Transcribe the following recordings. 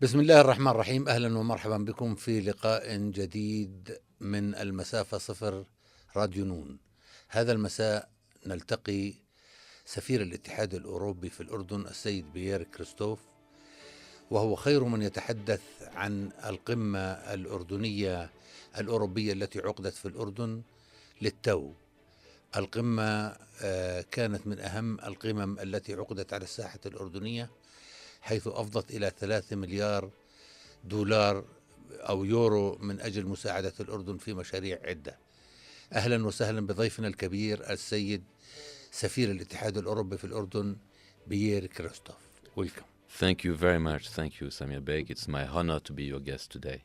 بسم الله الرحمن الرحيم. أهلا ومرحبا بكم في لقاء جديد من المسافة صفر راديو نون. هذا المساء نلتقي سفير الاتحاد الأوروبي في الأردن السيد بيير كريستوف، وهو خير من يتحدث عن القمة الأردنية الأوروبية التي عقدت في الأردن للتو. القمة كانت من أهم القمم التي عقدت على الساحة الأردنية، حيث أفضت إلى 3 مليار دولار أو يورو من أجل مساعدة الأردن في مشاريع عدة. أهلا وسهلا بضيفنا الكبير السيد سفير الاتحاد الأوروبي في الأردن بيير كريستوف. Welcome. Thank you very much. Thank you, Samir Beg. It's my honor to be your guest today.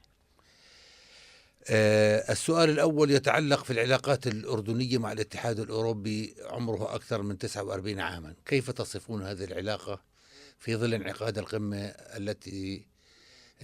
السؤال الأول يتعلق في العلاقات الأردنية مع الاتحاد الأوروبي، عمره أكثر من 49 عاما. كيف تصفون هذه العلاقة في ظل انعقاد القمة التي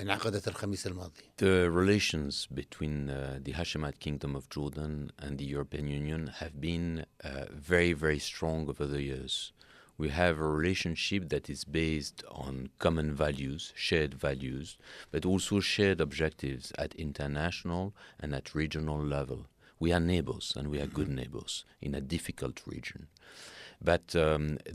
انعقدت الخميس الماضي؟ The relations between the Hashemite Kingdom of Jordan and the European Union have been very, very strong over the years. We have a relationship that is based on common values, shared values, but also shared objectives at international and at regional level. We are neighbors, and we are good neighbors in a difficult region. But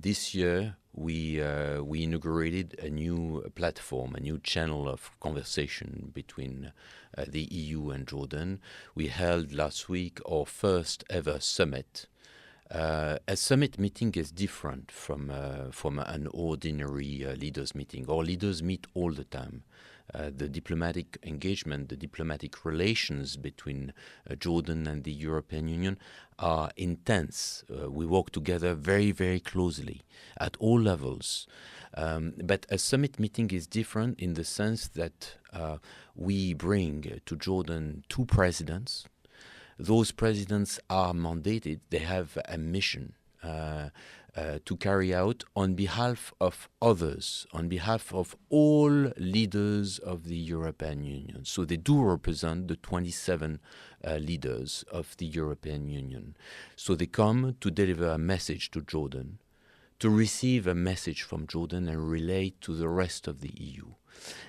this year, we inaugurated a new platform, a new channel of conversation between the EU and Jordan. We held last week our first ever summit. A summit meeting is different from an ordinary leaders meeting. Our leaders meet all the time. The diplomatic engagement, the diplomatic relations between Jordan and the European Union are intense. We work together very, very closely at all levels. But a summit meeting is different in the sense that we bring to Jordan two presidents. Those presidents are mandated, they have a mission to carry out on behalf of others, on behalf of all leaders of the European Union. So they do represent the 27 leaders of the European Union. So they come to deliver a message to Jordan, to receive a message from Jordan and relay to the rest of the EU.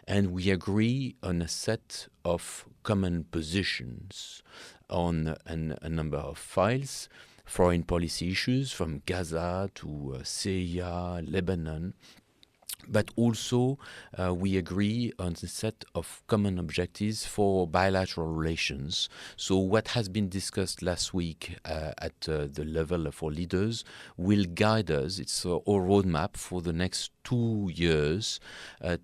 And we agree on a set of common positions on a number of files, foreign policy issues from Gaza to Syria, Lebanon, but also we agree on a set of common objectives for bilateral relations. So what has been discussed last week at the level of our leaders will guide us. It's our roadmap for the next 2 years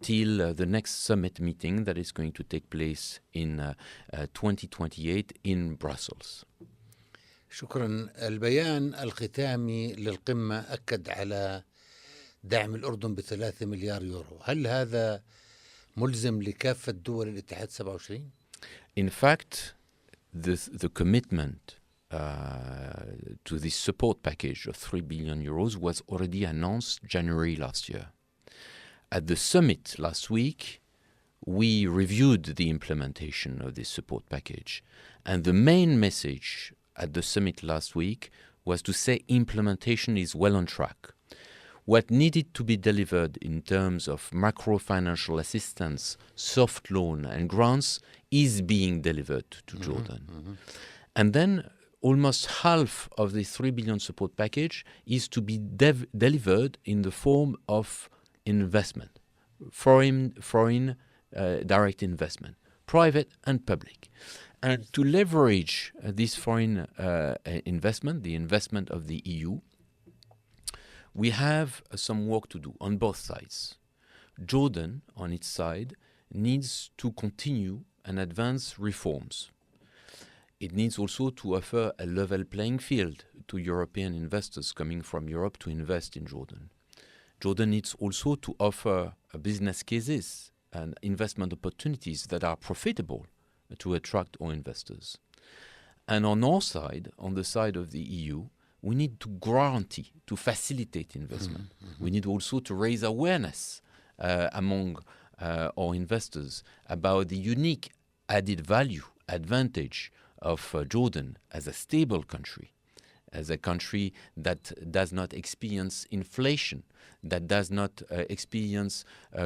till the next summit meeting that is going to take place in 2028 in Brussels. شكرا. البيان الختامي للقمة أكد على دعم الأردن ب3 مليار يورو. هل هذا ملزم لكافة دول الاتحاد 27؟ In fact, the commitment to this support package of 3 billion euros was already announced January last year. At the summit last week, we reviewed the implementation of this support package. And the main message at the summit last week was to say implementation is well on track. What needed to be delivered in terms of macro-financial assistance, soft loan and grants is being delivered to Jordan. And then almost half of the 3 billion support package is to be delivered in the form of investment, foreign direct investment, private and public. And to leverage this foreign investment, the investment of the EU, we have some work to do on both sides. Jordan, on its side, needs to continue and advance reforms. It needs also to offer a level playing field to European investors coming from Europe to invest in Jordan. Jordan needs also to offer business cases and investment opportunities that are profitable to attract our investors. And on our side, on the side of the EU, we need to guarantee, to facilitate investment. We need also to raise awareness among our investors about the unique added value, advantage of Jordan as a stable country as a country that does not experience inflation, that does not experience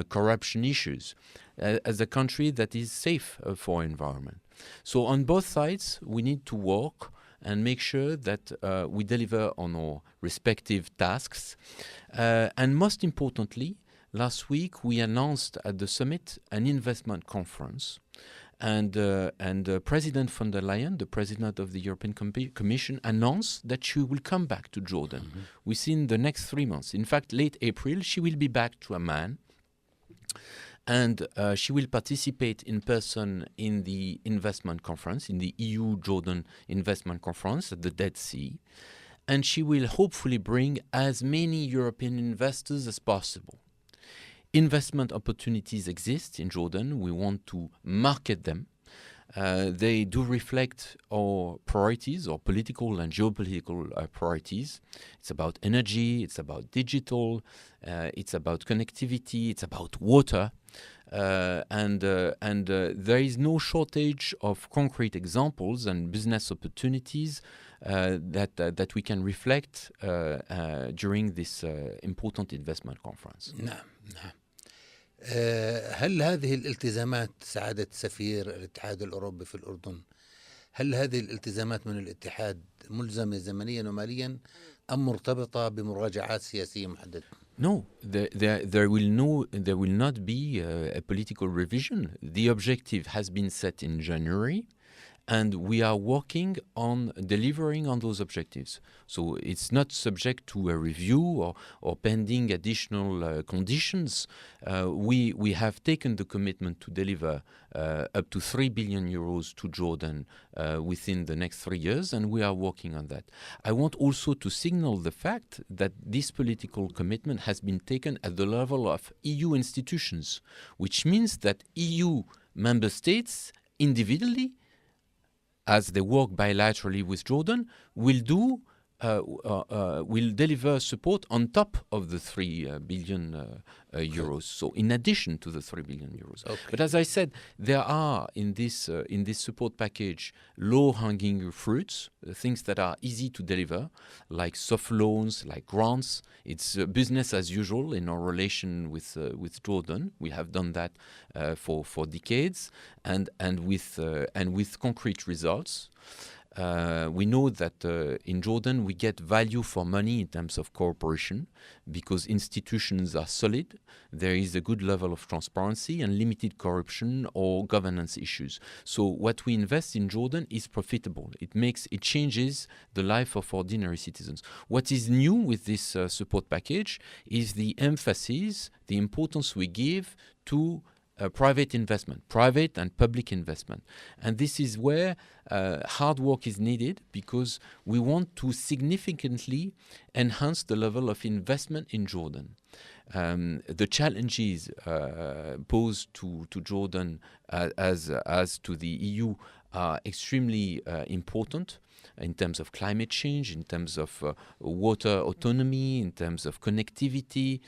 corruption issues, as a country that is safe for environment. So on both sides, we need to work and make sure that we deliver on our respective tasks. And most importantly, last week we announced at the summit an investment conference. And President von der Leyen, the President of the European Commission, announced that she will come back to Jordan within the next 3 months. In fact, late April, she will be back to Amman. And she will participate in person in the investment conference, in the EU-Jordan investment conference at the Dead Sea. And she will hopefully bring as many European investors as possible. Investment opportunities exist in Jordan. We want to market them. They do reflect our priorities, our political and geopolitical priorities. It's about energy, it's about digital, it's about connectivity, it's about water. And there is no shortage of concrete examples and business opportunities that we can reflect during this important investment conference. نعم. هل هذه الالتزامات سعادة سفير الاتحاد الأوروبي في الأردن، هل هذه الالتزامات من الاتحاد ملزمة زمنيا وماليا أم مرتبطة بمراجعات سياسية محددة؟ No, there will not be a political revision. The objective has been set in January, and we are working on delivering on those objectives. So it's not subject to a review or pending additional conditions. We have taken the commitment to deliver up to 3 billion euros to Jordan within the next 3 years, and we are working on that. I want also to signal the fact that this political commitment has been taken at the level of EU institutions, which means that EU member states individually, as they work bilaterally with Jordan, will deliver support on top of the 3 billion euros. So in addition to the 3 billion euros. Okay. But as I said, there are in this support package low-hanging fruits, things that are easy to deliver, like soft loans, like grants. It's business as usual in our relation with Jordan. We have done that for decades, and with concrete results. We know that in Jordan we get value for money in terms of cooperation because institutions are solid, there is a good level of transparency and limited corruption or governance issues. So what we invest in Jordan is profitable. It changes the life of ordinary citizens. What is new with this support package is the emphasis, the importance we give to private investment, private and public investment. And this is where hard work is needed because we want to significantly enhance the level of investment in Jordan. The challenges posed to Jordan as to the EU are extremely important in terms of climate change, in terms of water autonomy, in terms of connectivity,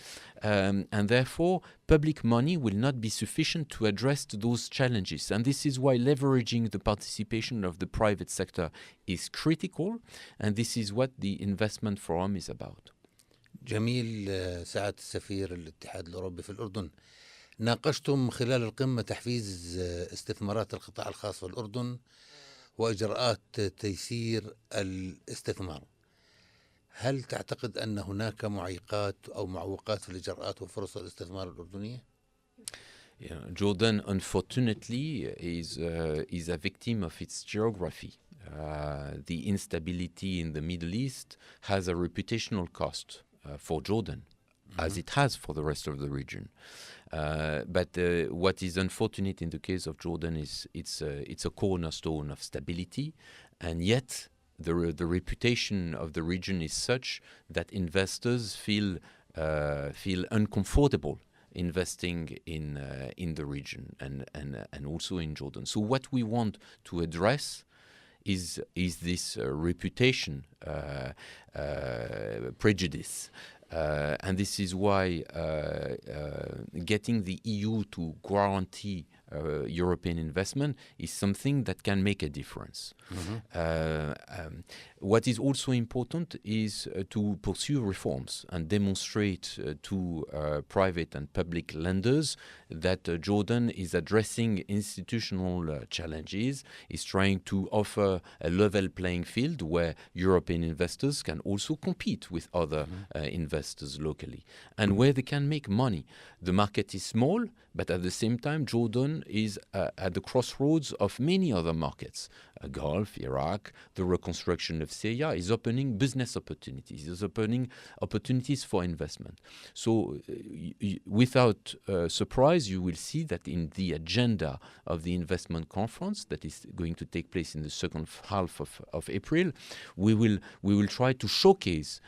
and therefore public money will not be sufficient to address those challenges. And this is why leveraging the participation of the private sector is critical, and this is what the investment forum is about. جميل. سعادة السفير الاتحاد الأوروبي في الأردن، ناقشتم خلال القمة تحفيز استثمارات القطاع الخاص في الأردن وإجراءات تيسير الاستثمار. هل تعتقد أن هناك معيقات أو معوقات في الإجراءات وفرص الاستثمار الأردنية؟ Jordan, unfortunately, is a victim of its geography. The instability in the Middle East has a reputational cost for Jordan, as it has for the rest of the region. But what is unfortunate in the case of Jordan is it's a cornerstone of stability, and yet the reputation of the region is such that investors feel uncomfortable investing in the region and also in Jordan. So what we want to address is this reputation prejudice. And this is why getting the EU to guarantee European investment is something that can make a difference. What is also important is to pursue reforms and demonstrate to private and public lenders that Jordan is addressing institutional challenges, is trying to offer a level playing field where European investors can also compete with other investors locally, and where they can make money. The market is small, but at the same time, Jordan is at the crossroads of many other markets. Gulf, Iraq, the reconstruction of Syria is opening business opportunities, is opening opportunities for investment. So without surprise, you will see that in the agenda of the investment conference that is going to take place in the second half of April, we will try to showcase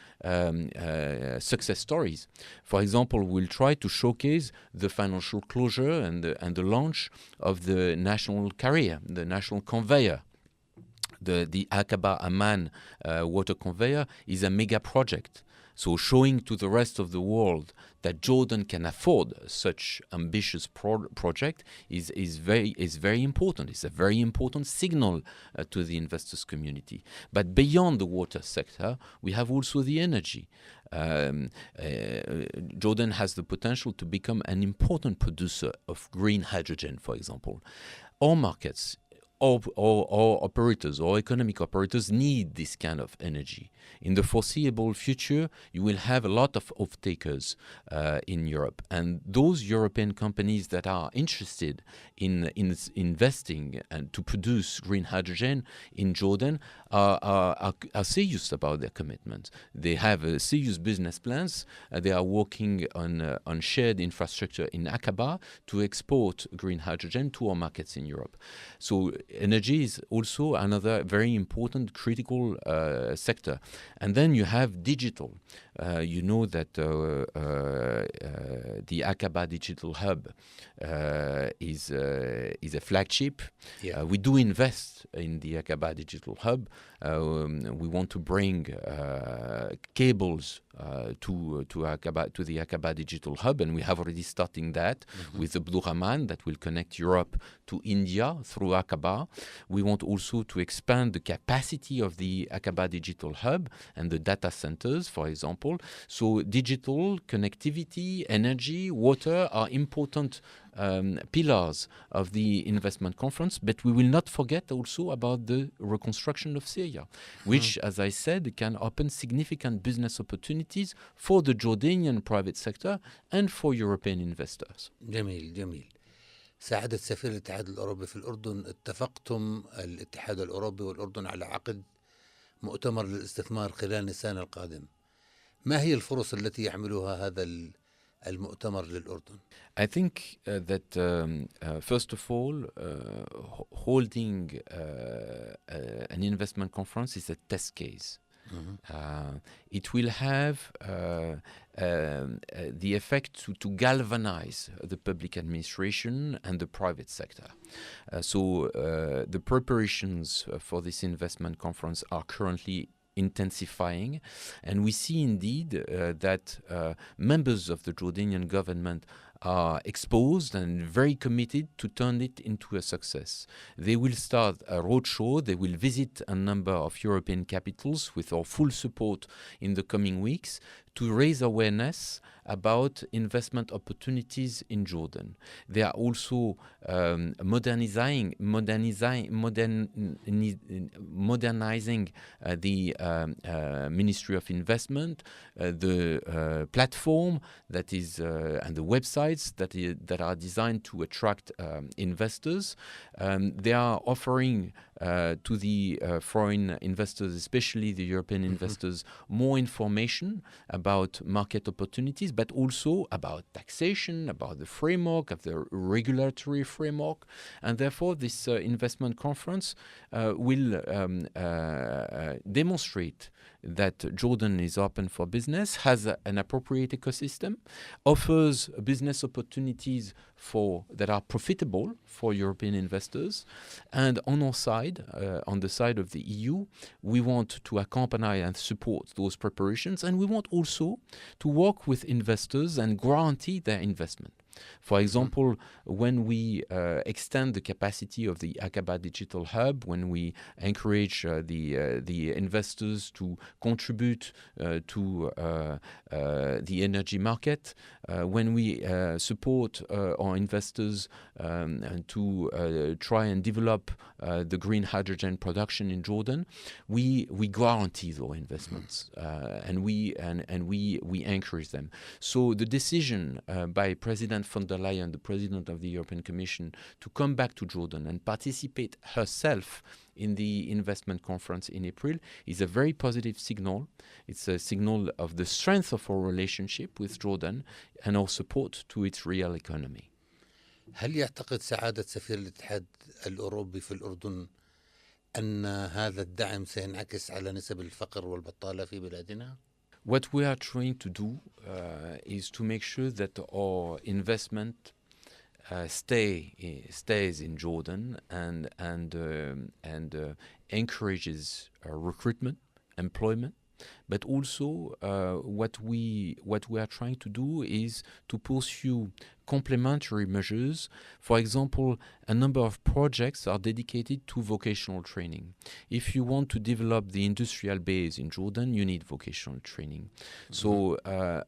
success stories. For example, we'll try to showcase the financial closure and the launch of the national carrier, the national conveyor. The Aqaba Ammon water conveyor is a mega project. So showing to the rest of the world that Jordan can afford such ambitious project is very important. It's a very important signal to the investors community. But beyond the water sector, we have also the energy. Jordan has the potential to become an important producer of green hydrogen, for example. All markets, all operators, or economic operators need this kind of energy. In the foreseeable future, you will have a lot of off-takers in Europe. And those European companies that are interested in investing and to produce green hydrogen in Jordan are serious about their commitment. They have serious business plans. They are working on shared infrastructure in Aqaba to export green hydrogen to our markets in Europe. So energy is also another very important critical sector. And then you have digital. You know that the Aqaba Digital Hub is a flagship. Yeah. We do invest in the Aqaba Digital Hub. We want to bring cables to the Aqaba Digital Hub, and we have already starting that with the Blue Raman that will connect Europe to India through Aqaba. We want also to expand the capacity of the Aqaba Digital Hub and the data centers, for example. So digital, connectivity, energy, water are important pillars of the investment conference, but we will not forget also about the reconstruction of Syria, which, as I said, can open significant business opportunities for the Jordanian private sector and for European investors. جميل جميل. سعادة سفير الاتحاد الأوروبي في الأردن، اتفقتم الاتحاد الأوروبي والأردن على عقد مؤتمر للاستثمار خلال نيسان القادم. ما هي الفرص التي يحملها هذا المؤتمر للأردن؟ I think that first of all, holding an investment conference is a test case. It will have the effect to galvanize the public administration and the private sector. So the preparations for this investment conference are currently intensifying, and we see indeed that members of the Jordanian government are exposed and very committed to turn it into a success. They will start a roadshow. They will visit a number of European capitals with our full support in the coming weeks to raise awareness about investment opportunities in Jordan. They are also modernizing the Ministry of Investment, the platform that is and the websites that are designed to attract investors. They are offering to the foreign investors, especially the European investors, more information about market opportunities, but also about taxation, about the framework, of the regulatory framework. And therefore, this investment conference will demonstrate that Jordan is open for business, has an appropriate ecosystem, offers business opportunities that are profitable for European investors. And on our side, on the side of the EU, we want to accompany and support those preparations, and we want also to work with investors and guarantee their investment. For example, when we extend the capacity of the Aqaba Digital Hub, when we encourage the investors to contribute to the energy market, when we support our investors to try and develop the green hydrogen production in Jordan, we guarantee those investments and we encourage them. So the decision by President von der Leyen, the President of the European Commission, to come back to Jordan and participate herself in the investment conference in April is a very positive signal. It's a signal of the strength of our relationship with Jordan and our support to its real economy. هل يعتقد سعادة سفير الاتحاد الأوروبي في الأردن أن هذا الدعم سينعكس على نسب الفقر والبطالة في بلادنا؟ What we are trying to do is to make sure that our investment stays in Jordan and encourages recruitment, employment. But also, what we are trying to do is to pursue complementary measures. For example, a number of projects are dedicated to vocational training. If you want to develop the industrial base in Jordan, you need vocational training. So,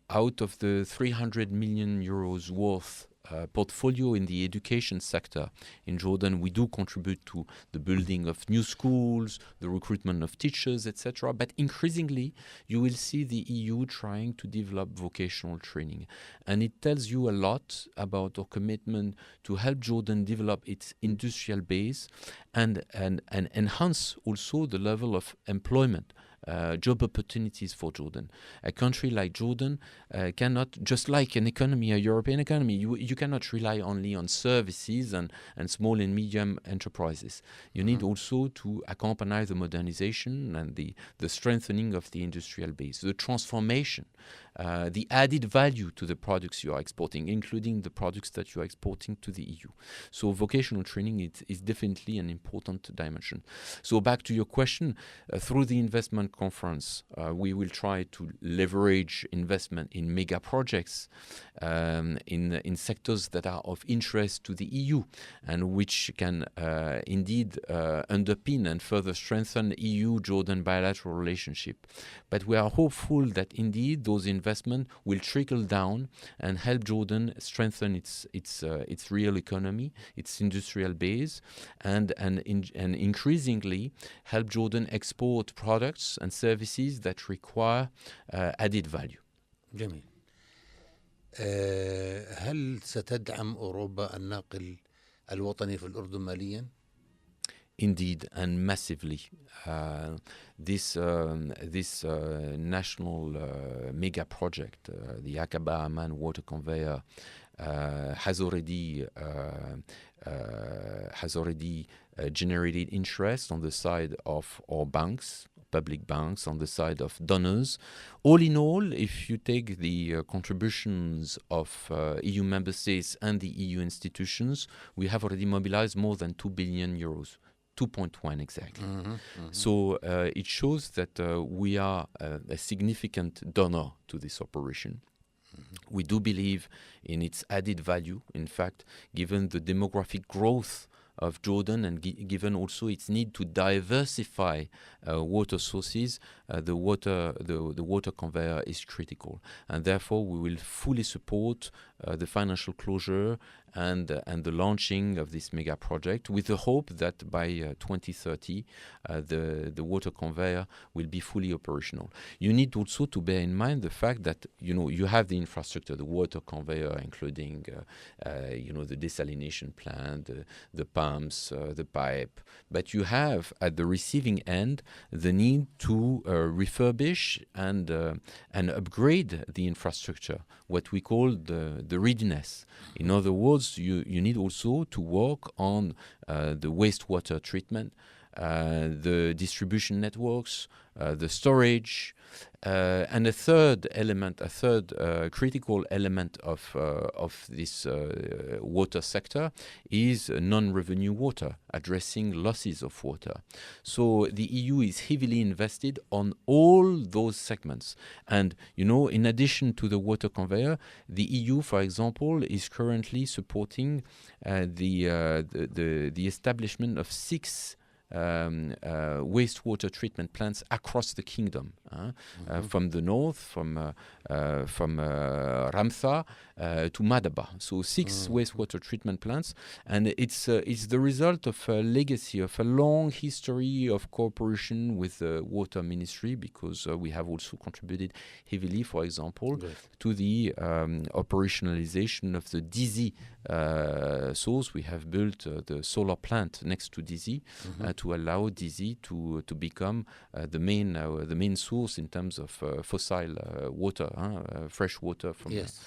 out of the 300 million euros worth portfolio in the education sector in Jordan, we do contribute to the building of new schools, the recruitment of teachers, etc. But increasingly, you will see the EU trying to develop vocational training. And it tells you a lot about our commitment to help Jordan develop its industrial base and enhance also the level of employment. Job opportunities for Jordan. A country like Jordan cannot, just like an economy, a European economy, you cannot rely only on services and small and medium enterprises. You need also to accompany the modernization and the strengthening of the industrial base, the transformation, the added value to the products you are exporting, including the products that you are exporting to the EU. So vocational training is definitely an important dimension. So back to your question, through the investment conference, we will try to leverage investment in mega projects in sectors that are of interest to the EU and which can indeed underpin and further strengthen EU-Jordan bilateral relationship. But we are hopeful that indeed those investments will trickle down and help Jordan strengthen its real economy, its industrial base, and increasingly help Jordan export products and services that require added value. جميل. هل ستدعم أوروبا الناقل الوطني في الأردن ماليا؟ Indeed, and massively. This national mega project, the Aqaba Ammon water conveyor, has already generated interest on the side of our banks, public banks, on the side of donors. All in all, if you take the contributions of EU member states and the EU institutions, we have already mobilized more than 2 billion euros. 2.1 exactly. So it shows that we are a significant donor to this operation. We do believe in its added value, in fact, given the demographic growth of Jordan and given also its need to diversify water sources, the water conveyor is critical. And therefore, we will fully support the financial closure and the launching of this mega project with the hope that by 2030, the water conveyor will be fully operational. You need also to bear in mind the fact that, you have the infrastructure, the water conveyor, including, the desalination plant, the pumps, the pipe, but you have at the receiving end the need to refurbish and upgrade the infrastructure, what we call the readiness. In other words, you need also to work on the wastewater treatment, the distribution networks, the storage, and a third critical element of this water sector is non-revenue water, addressing losses of water. So the EU is heavily invested on all those segments. And, in addition to the water conveyor, the EU, for example, is currently supporting the establishment of 6 wastewater treatment plants across the kingdom, from the north, from Ramtha to Madaba. So 6 wastewater treatment plants, and it's the result of a legacy of a long history of cooperation with the water ministry, because we have also contributed heavily, for example, to the operationalization of the Dizi source. We have built the solar plant next to Dizi to allow Dizi to become the main source in terms of fossil water, fresh water from. Yes.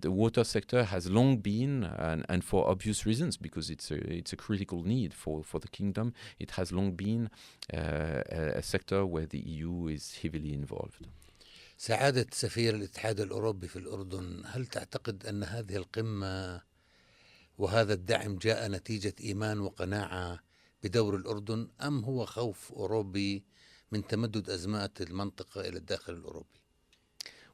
The water sector has long been, and for obvious reasons, because it's a critical need for the kingdom, it has long been a sector where the EU is heavily involved. سعادة سفير الاتحاد الأوروبي في الأردن، هل تعتقد أن هذه القمة وهذا الدعم جاء نتيجة إيمان وقناعة بدور الأردن، أم هو خوف أوروبي من تمدد أزمات المنطقة إلى الداخل الأوروبي؟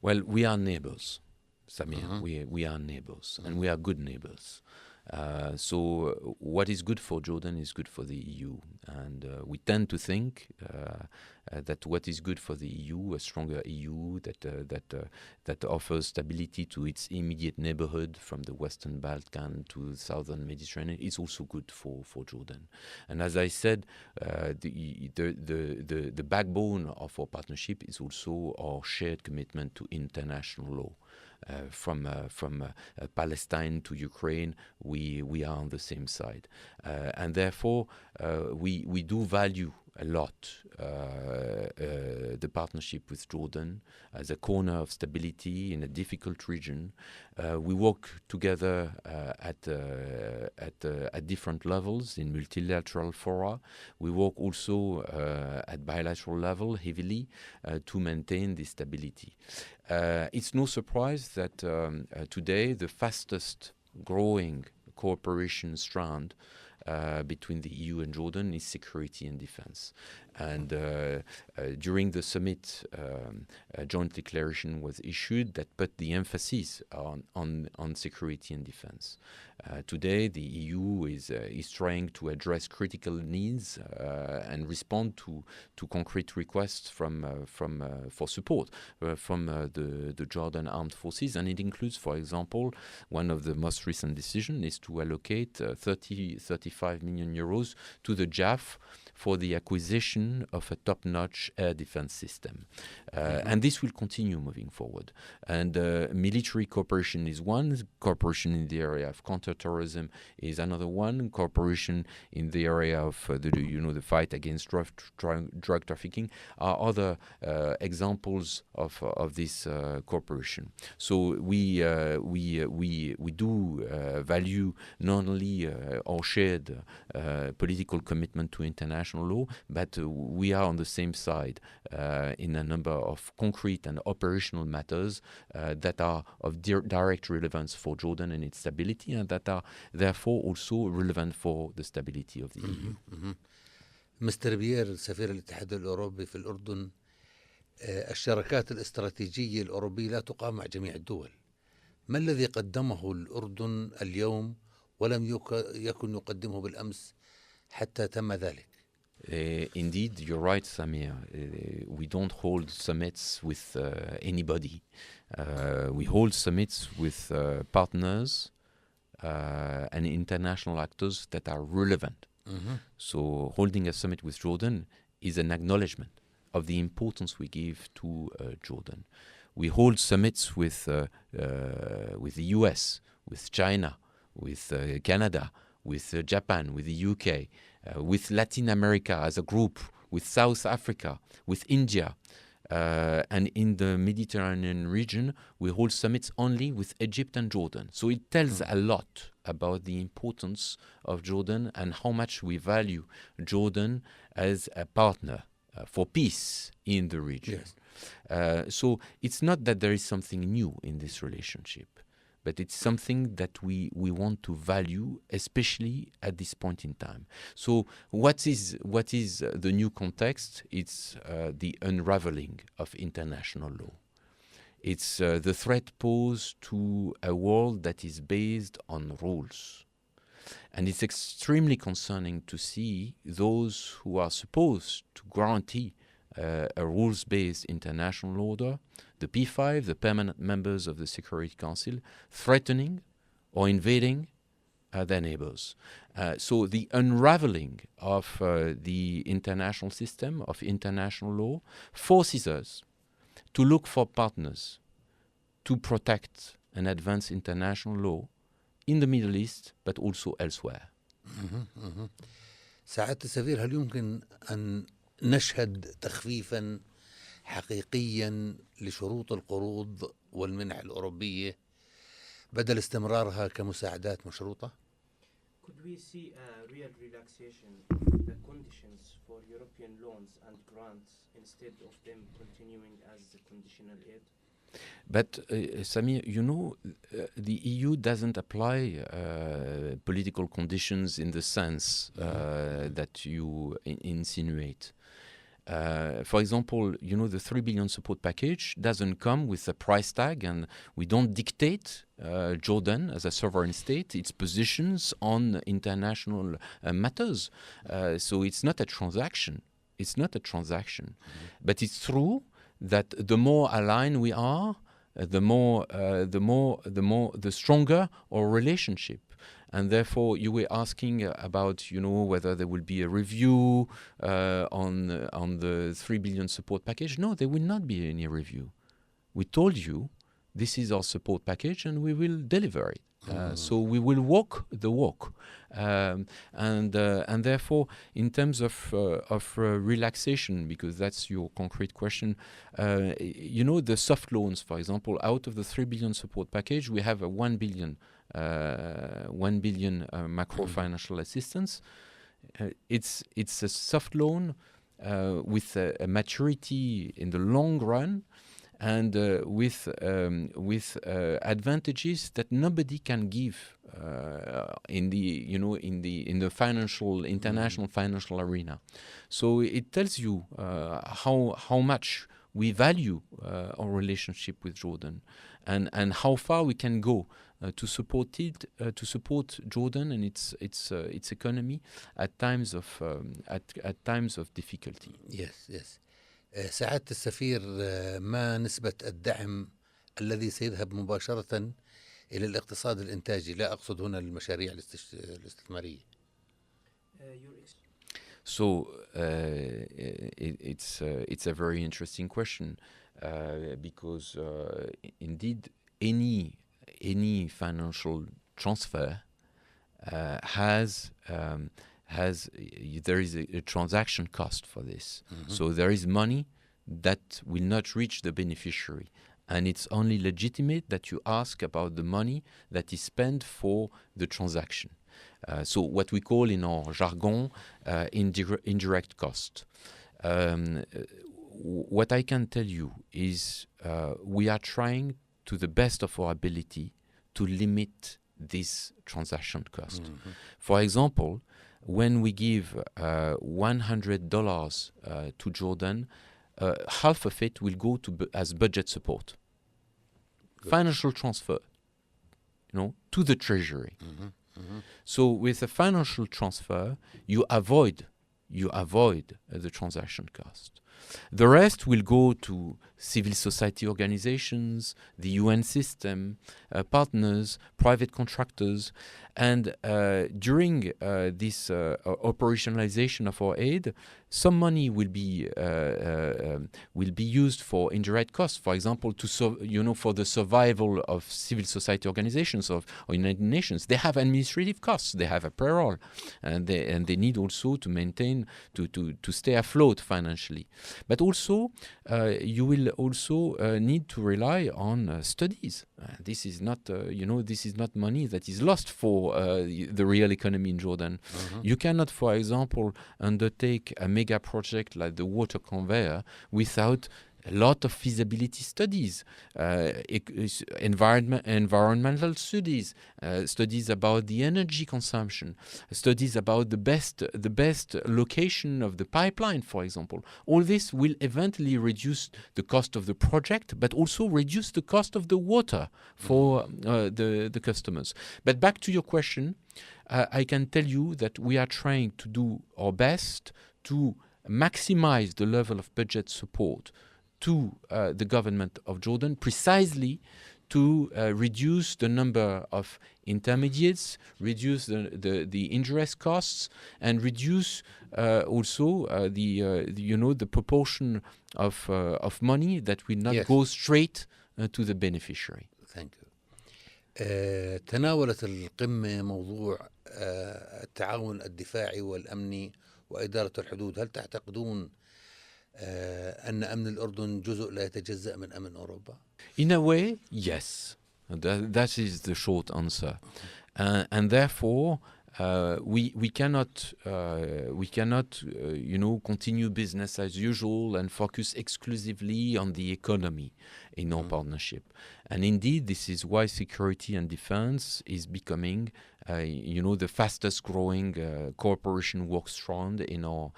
Well, we are neighbors, Samir. We are neighbors, and we are good neighbors. So what is good for Jordan is good for the EU, and we tend to think that what is good for the EU, a stronger EU that offers stability to its immediate neighborhood from the Western Balkan to the Southern Mediterranean, is also good for Jordan. And as I said, the backbone of our partnership is also our shared commitment to international law. From Palestine to Ukraine, we are on the same side, and therefore we do value a lot the partnership with Jordan as a corner of stability in a difficult region. We work together at different levels in multilateral fora. We work also at bilateral level heavily to maintain this stability. It's no surprise that today the fastest growing cooperation strand between the EU and Jordan is security and defense. And during the summit, a joint declaration was issued that put the emphasis on security and defense. Today, the EU is trying to address critical needs and respond to concrete requests for support from the Jordan Armed Forces, and it includes, for example, one of the most recent decisions is to allocate 35 million euros to the JAF for the acquisition of a top-notch air defense system. And this will continue moving forward. And military cooperation is one, cooperation in the area of counterterrorism is another one, cooperation in the area of the fight against drug trafficking are other examples of this cooperation. So we do value not only our shared political commitment to international law, but we are on the same side in a number of concrete and operational matters that are of direct relevance for Jordan and its stability, and that are therefore also relevant for the stability of the EU. مستر بيير سفير الاتحاد الأوروبي في الأردن، الشراكات الاستراتيجية الأوروبية لا تقام مع جميع الدول. ما الذي قدمه الأردن اليوم ولم يكن يقدمه بالأمس حتى تم ذلك؟ Indeed, you're right, Samir. We don't hold summits with anybody. We hold summits with partners and international actors that are relevant. So holding a summit with Jordan is an acknowledgement of the importance we give to Jordan. We hold summits with the US, with China, with Canada, with Japan, with the UK, with Latin America as a group, with South Africa, with India, And in the Mediterranean region, we hold summits only with Egypt and Jordan. So it tells a lot about the importance of Jordan and how much we value Jordan as a partner for peace in the region. Yes. So it's not that there is something new in this relationship, but it's something that we want to value, especially at this point in time. So what is the new context? It's the unraveling of international law. It's the threat posed to a world that is based on rules. And it's extremely concerning to see those who are supposed to guarantee a rules-based international order, the P5, the permanent members of the Security Council, threatening or invading their neighbors. So the unraveling of the international system, of international law, forces us to look for partners to protect and advance international law in the Middle East, but also elsewhere. سعادة السفير، هل يمكن أن نشهد تخفيفا حقيقيا لشروط القروض والمنح الأوروبية بدل استمرارها كمساعدات مشروطة؟ Could we see a real relaxation of the conditions for European loans and grants instead of them continuing as the conditional aid? But, Samir, you know, the EU doesn't apply political conditions in the sense that you insinuate. For example, you know, the 3 billion support package doesn't come with a price tag, and we don't dictate Jordan as a sovereign state its positions on international matters. So it's not a transaction. It's not a transaction. But it's true that the more aligned we are, the stronger our relationship. And therefore, you were asking about, you know, whether there will be a review on the 3 billion support package. No, there will not be any review. We told you this is our support package, and we will deliver it. So we will walk the walk, and therefore, in terms of relaxation, because that's your concrete question, you know, the soft loans, for example, out of the 3 billion support package, we have a 1 billion macro financial assistance. It's a soft loan with a maturity in the long run, and with advantages that nobody can give in the financial international financial arena. So it tells you how much we value our relationship with Jordan, and how far we can go to support Jordan and its economy at times of difficulty. Yes. سعادة السفير، ما نسبة الدعم الذي سيذهب مباشرة إلى الاقتصاد الإنتاجي؟ لا أقصد هنا المشاريع الاستثمارية. So it's a very interesting question because indeed any financial transfer there is a transaction cost for this. So there is money that will not reach the beneficiary, and it's only legitimate that you ask about the money that is spent for the transaction. So what we call in our jargon indirect cost. What I can tell you is we are trying to the best of our ability to limit this transaction cost. For example, when we give $100 to Jordan, half of it will go as budget support, financial transfer, to the treasury. So with a financial transfer, you avoid the transaction cost. The rest will go to civil society organizations, the UN system, partners, private contractors. And during this operationalization of our aid, some money will be used for indirect costs. For example, for the survival of civil society organizations of United Nations, they have administrative costs, they have a payroll, and they need also to maintain to stay afloat financially. But also, you will also need to rely on studies. This is not this is not money that is lost for the real economy in Jordan. You cannot, for example, undertake a mega project like the water conveyor without a lot of feasibility studies, environmental studies, studies about the energy consumption, studies about the best location of the pipeline, for example. All this will eventually reduce the cost of the project, but also reduce the cost of the water for the customers. But back to your question, I can tell you that we are trying to do our best to maximize the level of budget support to the government of Jordan, precisely to reduce the number of intermediates, reduce the interest costs, and reduce also the proportion of money that will not go straight to the beneficiary. Thank you. تناولت القمة موضوع التعاون الدفاعي والأمني وإدارة الحدود. هل تعتقدون أن أمن الأردن جزء لا يتجزأ من أمن أوروبا؟ In a way, yes. That is the short answer. And therefore, we cannot continue business as usual and focus exclusively on the economy in our partnership. And indeed, this is why security and defense is becoming the fastest growing cooperation work strand in our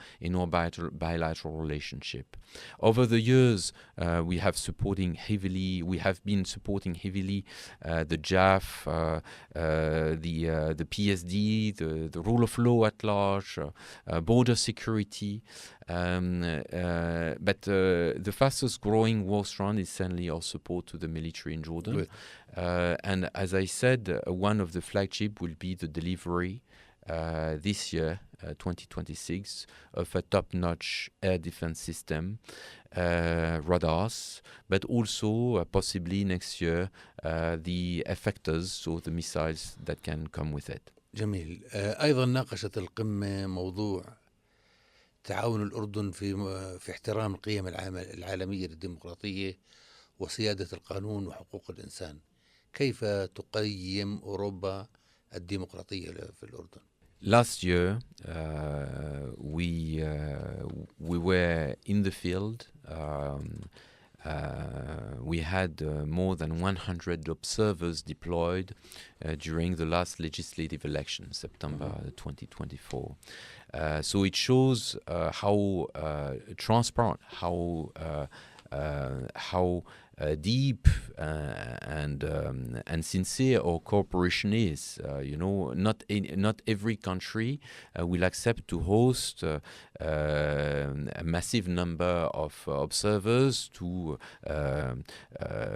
bilateral relationship. Over the years, we have been supporting heavily the JAF, the PSD, the rule of law at large, border security. But the fastest growing war strand is certainly our support to the military in Jordan. Good. And as I said, one of the flagship will be the delivery this year, 2026, of a top-notch air defense system, radars, but also possibly next year the effectors, so the missiles that can come with it. جميل. أيضا ناقشت القمة موضوع تعاون الأردن في احترام القيم العالمية للديمقراطية وسيادة القانون وحقوق الإنسان. كيف تقيم أوروبا الديمقراطية في الأردن؟ Last year, we were in the field. We had more than 100 observers deployed during the last legislative election, September 2024. So it shows how transparent, how deep and sincere our cooperation is. Not every country will accept to host a massive number of observers to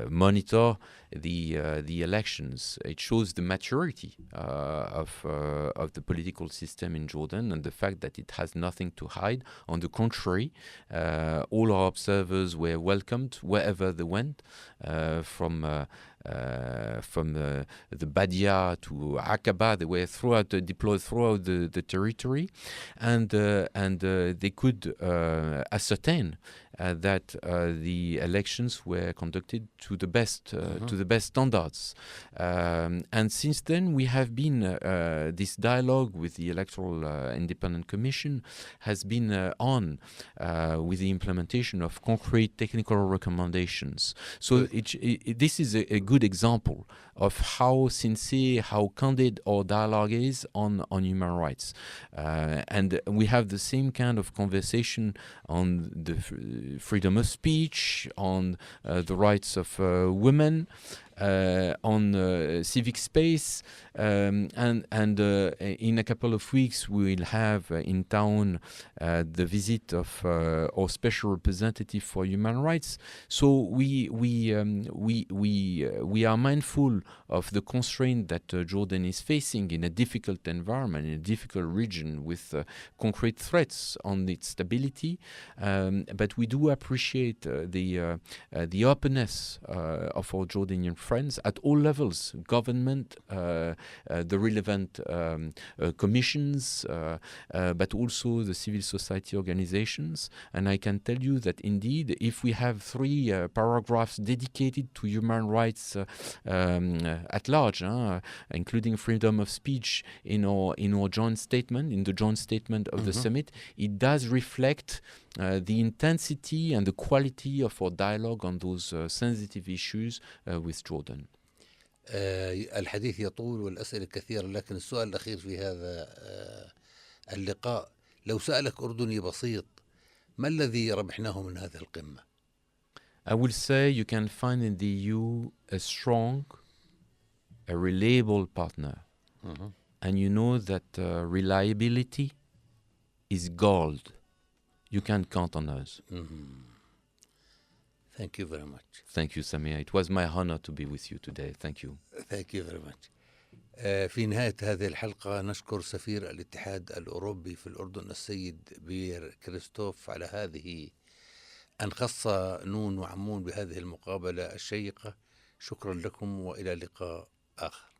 monitor the elections. It shows the maturity of the political system in Jordan and the fact that it has nothing to hide. On the contrary, all our observers were welcomed wherever they went, from the Badia to Aqaba. They were deployed throughout the territory, and they could ascertain that the elections were conducted to the best standards. And since then, we have been this dialogue with the Electoral Independent Commission has been on with the implementation of concrete technical recommendations. So this is a good example of how sincere, how candid our dialogue is on human rights. And we have the same kind of conversation on the freedom of speech, on the rights of women, on civic space, and in a couple of weeks we will have in town the visit of our special representative for human rights. So we are mindful of the constraint that Jordan is facing in a difficult environment, in a difficult region with concrete threats on its stability. But we do appreciate the openness of our Jordanian friends at all levels, government, the relevant commissions, but also the civil society organizations. And I can tell you that indeed, if we have 3 paragraphs dedicated to human rights at large, including freedom of speech in our joint statement, in the joint statement of the summit, it does reflect the intensity and the quality of our dialogue on those sensitive issues with Jordan. الحديث يطول والأسئلة كثيرة، لكن السؤال الأخير في هذا اللقاء، لو سألك أردني بسيط، ما الذي ربحناه من هذه القمة؟ I will say you can find in the EU a strong, a reliable partner. And you know that reliability is gold. You can count on us. Thank you very much. Thank you, Samia. It was my honor to be with you today. Thank you. Thank you very much. في نهاية هذه الحلقة نشكر سفير الاتحاد الأوروبي في الأردن السيد بيير كريستوف على هذه أن خص نون وعمون بهذه المقابلة الشيقة. شكرا لكم وإلى لقاء آخر.